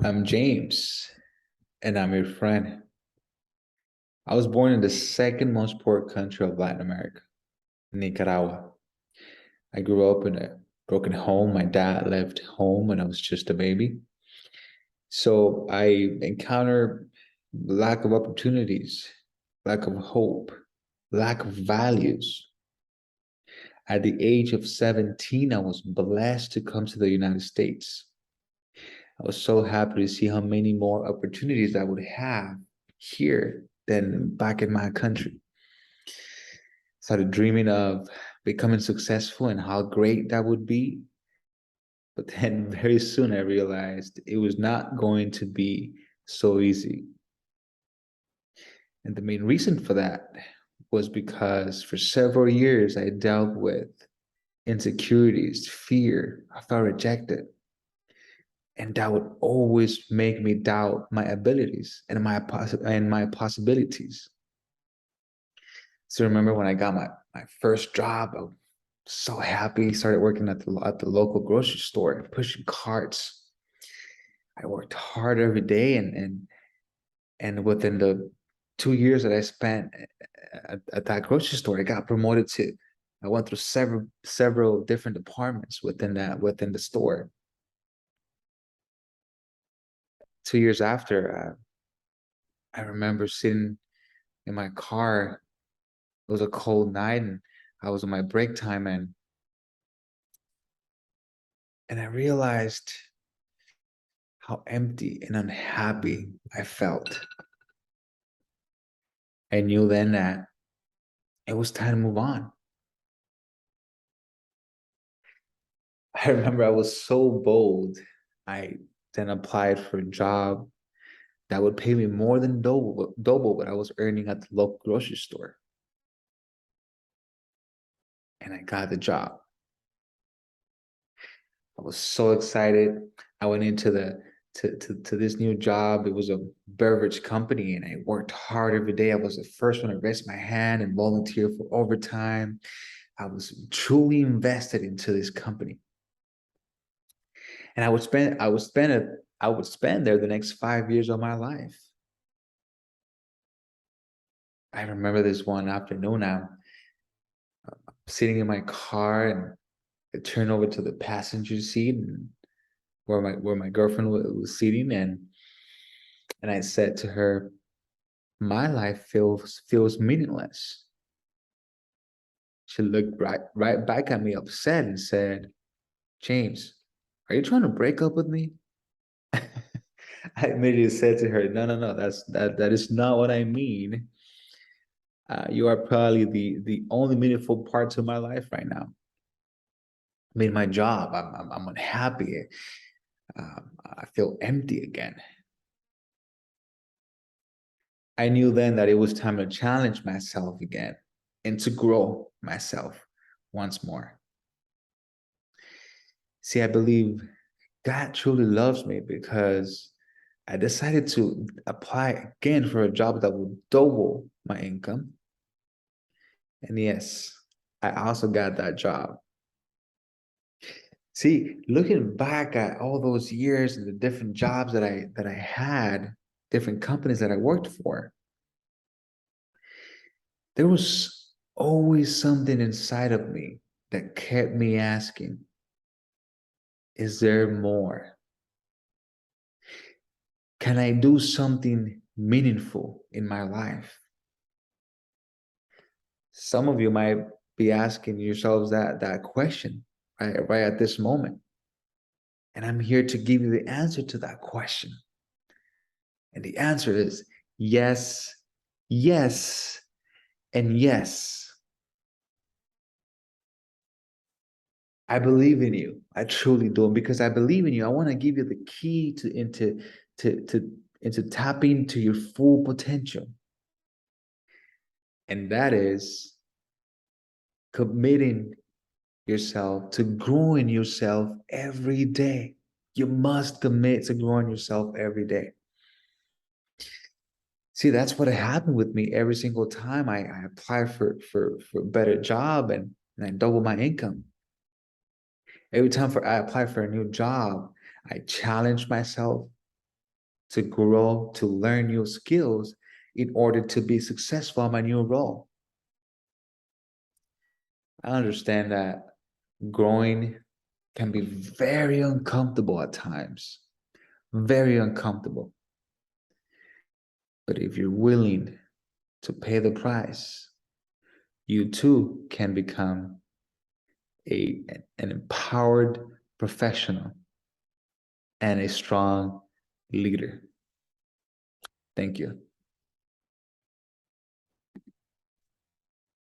I'm James, and I'm your friend. I was born in the second most poor country of Latin America, Nicaragua. I grew up in a broken home. My dad left home when I was just a baby. So I encountered lack of opportunities, lack of hope, lack of values. At the age of 17, I was blessed to come to the United States. I was so happy to see how many more opportunities I would have here than back in my country. Started dreaming of becoming successful and how great that would be. But then very soon I realized it was not going to be so easy. And the main reason for that was because for several years I dealt with insecurities, fear. I felt rejected. And that would always make me doubt my abilities and my possibilities. So remember when I got my first job, I was so happy. Started working at the local grocery store, pushing carts. I worked hard every day, and within the 2 years that I spent at that grocery store, I got promoted to. I went through several different departments within the store. 2 years after, I remember sitting in my car. It was a cold night, and I was on my break time, and I realized how empty and unhappy I felt. I knew then that it was time to move on. I remember I was so bold. I then applied for a job that would pay me more than double what I was earning at the local grocery store. And I got the job. I was so excited. I went into to this new job. It was a beverage company, and I worked hard every day. I was the first one to raise my hand and volunteer for overtime. I was truly invested into this company. And I would spend there the next 5 years of my life. I remember this one afternoon. I'm sitting in my car, and I turned over to the passenger seat, and where my girlfriend was sitting, and I said to her, "My life feels meaningless." She looked right back at me, upset, and said, "James, are you trying to break up with me?" I immediately said to her, no, that is not what I mean. You are probably the only meaningful part to my life right now. I mean, my job, I'm unhappy. I feel empty again. I knew then that it was time to challenge myself again and to grow myself once more. See, I believe God truly loves me because I decided to apply again for a job that would double my income. And yes, I also got that job. See, looking back at all those years and the different jobs that I had, different companies that I worked for, there was always something inside of me that kept me asking, is there more? Can I do something meaningful in my life? Some of you might be asking yourselves that question right at this moment. And I'm here to give you the answer to that question. And the answer is yes, yes, and yes. I believe in you. I truly do. And because I believe in you, I want to give you the key into tapping into your full potential. And that is committing yourself to growing yourself every day. You must commit to growing yourself every day. See, that's what happened with me every single time I apply for a better job, and I double my income. Every time I apply for a new job, I challenge myself. to grow, to learn new skills in order to be successful in my new role. I understand that growing can be very uncomfortable at times, very uncomfortable. But if you're willing to pay the price, you too can become an empowered professional and a strong leader. Thank you.